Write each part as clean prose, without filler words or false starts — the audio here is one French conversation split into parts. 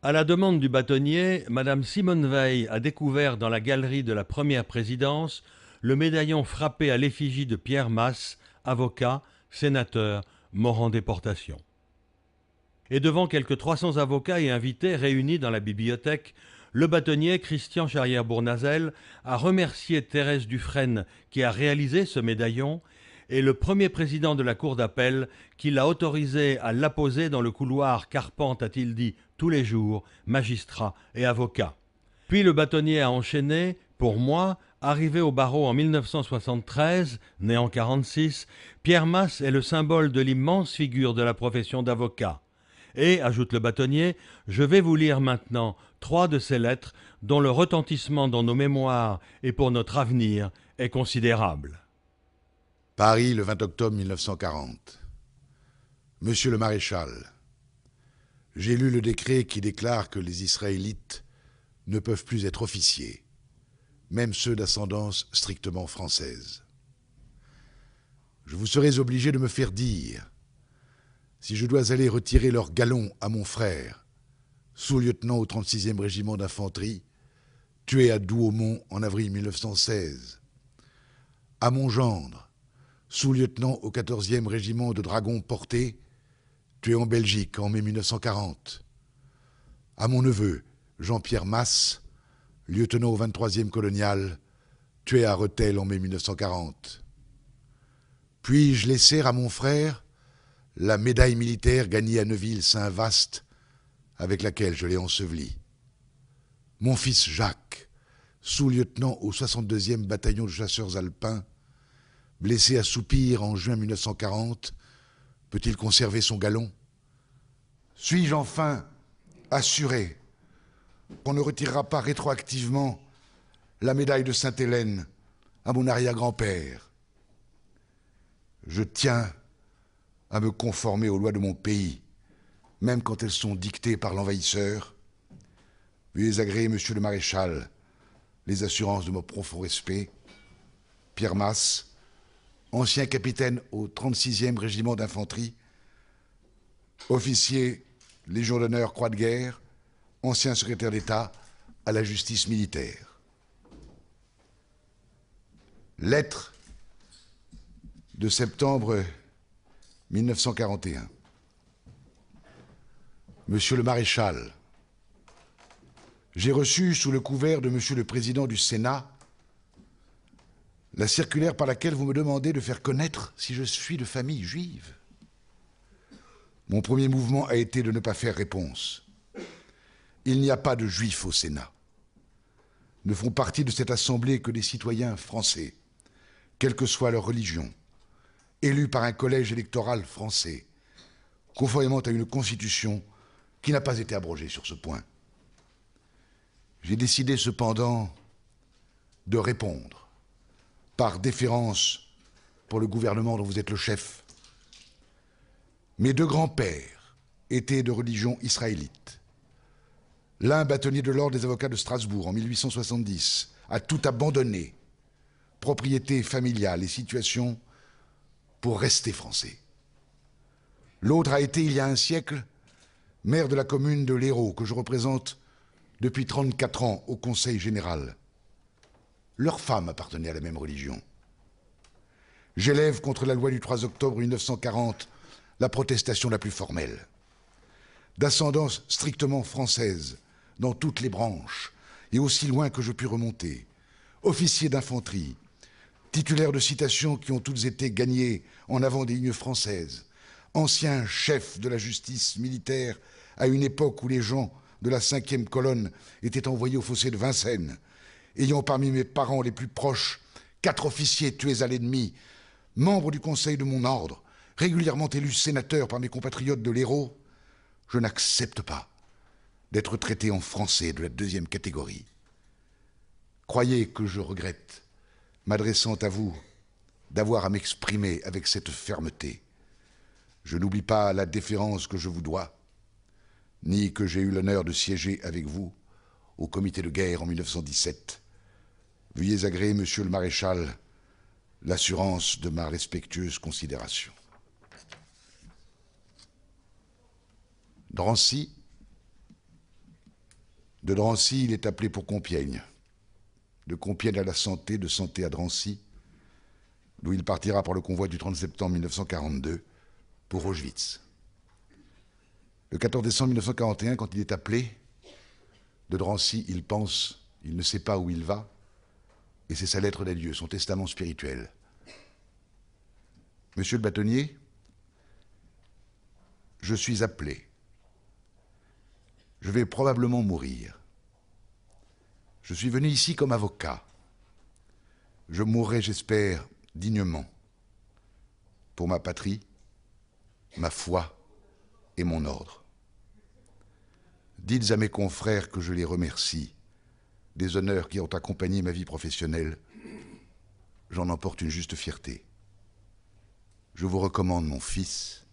À la demande du bâtonnier, Madame Simone Veil a découvert dans la galerie de la première présidence le médaillon frappé à l'effigie de Pierre Masse, avocat, sénateur, mort en déportation. Et devant quelques 300 avocats et invités réunis dans la bibliothèque, le bâtonnier Christian Charrière-Bournazel a remercié Thérèse Dufresne qui a réalisé ce médaillon et le premier président de la cour d'appel qui l'a autorisé à l'apposer dans le couloir qu'arpente, a-t-il dit, tous les jours, magistrats et avocats. Puis le bâtonnier a enchaîné, pour moi, arrivé au barreau en 1973, né en 1946, Pierre Masse est le symbole de l'immense figure de la profession d'avocat. Et, ajoute le bâtonnier, je vais vous lire maintenant 3 de ces lettres dont le retentissement dans nos mémoires et pour notre avenir est considérable. Paris, le 20 octobre 1940. Monsieur le maréchal, j'ai lu le décret qui déclare que les Israélites ne peuvent plus être officiers, même ceux d'ascendance strictement française. Je vous serais obligé de me faire dire si je dois aller retirer leur galon à mon frère, sous-lieutenant au 36e régiment d'infanterie, tué à Douaumont en avril 1916, à mon gendre, sous-lieutenant au 14e régiment de dragons portés, tué en Belgique en mai 1940, à mon neveu, Jean-Pierre Masse, lieutenant au 23e colonial, tué à Rethel en mai 1940. Puis-je laisser à mon frère la médaille militaire gagnée à Neuville-Saint-Vaast, avec laquelle je l'ai enseveli. Mon fils Jacques, sous-lieutenant au 62e bataillon de chasseurs alpins, blessé à Soupir en juin 1940, peut-il conserver son galon? Suis-je enfin assuré qu'on ne retirera pas rétroactivement la médaille de Sainte-Hélène à mon arrière-grand-père? Je tiens à me conformer aux lois de mon pays, même quand elles sont dictées par l'envahisseur. Veuillez agréer, monsieur le maréchal, les assurances de mon profond respect. Pierre Masse, ancien capitaine au 36e régiment d'infanterie, officier Légion d'honneur Croix de guerre, ancien secrétaire d'État à la justice militaire. Lettre de septembre 1941. Monsieur le maréchal, j'ai reçu sous le couvert de monsieur le président du Sénat la circulaire par laquelle vous me demandez de faire connaître si je suis de famille juive. Mon premier mouvement a été de ne pas faire réponse. Il n'y a pas de juifs au Sénat. Ne font partie de cette assemblée que des citoyens français, quelle que soit leur religion, élus par un collège électoral français, conformément à une constitution qui n'a pas été abrogée sur ce point. J'ai décidé cependant de répondre, par déférence pour le gouvernement dont vous êtes le chef. Mes 2 grands-pères étaient de religion israélite. L'un, bâtonnier de l'ordre des avocats de Strasbourg en 1870, a tout abandonné, propriété familiale et situation, pour rester français. L'autre a été, il y a un siècle, maire de la commune de l'Hérault, que je représente depuis 34 ans au Conseil général. Leur femme appartenait à la même religion. J'élève contre la loi du 3 octobre 1940 la protestation la plus formelle. D'ascendance strictement française dans toutes les branches, et aussi loin que je puis remonter, officier d'infanterie, titulaire de citations qui ont toutes été gagnées en avant des lignes françaises, ancien chef de la justice militaire à une époque où les gens de la 5e colonne étaient envoyés au fossé de Vincennes, ayant parmi mes parents les plus proches 4 officiers tués à l'ennemi, membre du conseil de mon ordre, régulièrement élu sénateur par mes compatriotes de l'Hérault, je n'accepte pas d'être traité en français de la 2e catégorie. Croyez que je regrette, m'adressant à vous, d'avoir à m'exprimer avec cette fermeté. Je n'oublie pas la déférence que je vous dois, ni que j'ai eu l'honneur de siéger avec vous au comité de guerre en 1917. Veuillez agréer, monsieur le maréchal, l'assurance de ma respectueuse considération. Drancy, De Drancy, il est appelé pour Compiègne. De Compiègne à la Santé, de Santé à Drancy, d'où il partira par le convoi du 30 septembre 1942 pour Auschwitz. Le 14 décembre 1941, quand il est appelé, de Drancy, il pense, il ne sait pas où il va, et c'est sa lettre d'adieu, son testament spirituel. Monsieur le bâtonnier, je suis appelé. Je vais probablement mourir. Je suis venu ici comme avocat. Je mourrai, j'espère, dignement, pour ma patrie, ma foi et mon ordre. Dites à mes confrères que je les remercie des honneurs qui ont accompagné ma vie professionnelle. J'en emporte une juste fierté. Je vous recommande mon fils.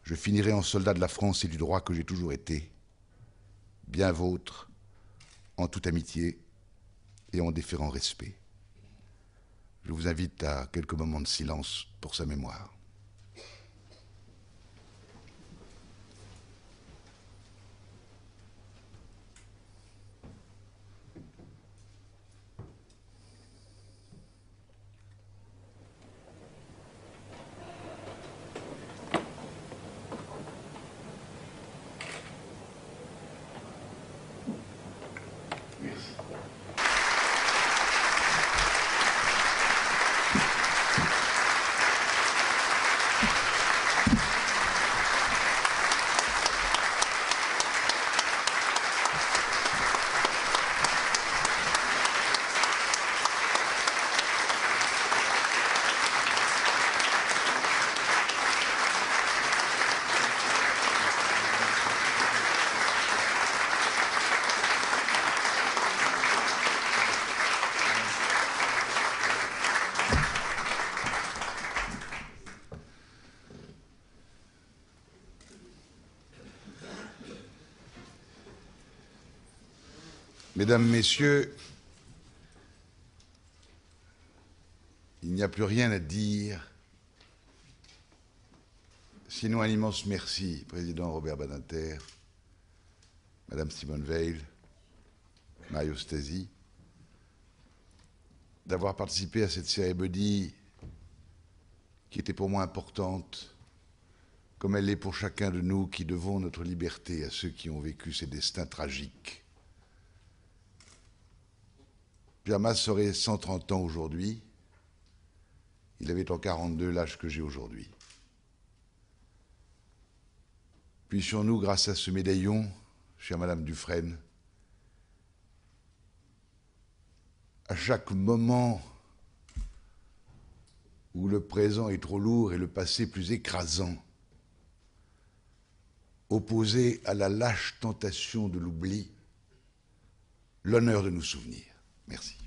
Je finirai en soldat de la France et du droit que j'ai toujours été, bien vôtre, en toute amitié et en déférent respect. Je vous invite à quelques moments de silence pour sa mémoire. Mesdames, Messieurs, il n'y a plus rien à dire, sinon un immense merci, Président Robert Badinter, Madame Simone Veil, Mario Stasi, d'avoir participé à cette cérémonie qui était pour moi importante, comme elle l'est pour chacun de nous qui devons notre liberté à ceux qui ont vécu ces destins tragiques. Pierre Masse aurait 130 ans aujourd'hui. Il avait en 42 l'âge que j'ai aujourd'hui. Puissions-nous, grâce à ce médaillon, chère Madame Dufresne, à chaque moment où le présent est trop lourd et le passé plus écrasant, opposé à la lâche tentation de l'oubli, l'honneur de nous souvenir. Merci.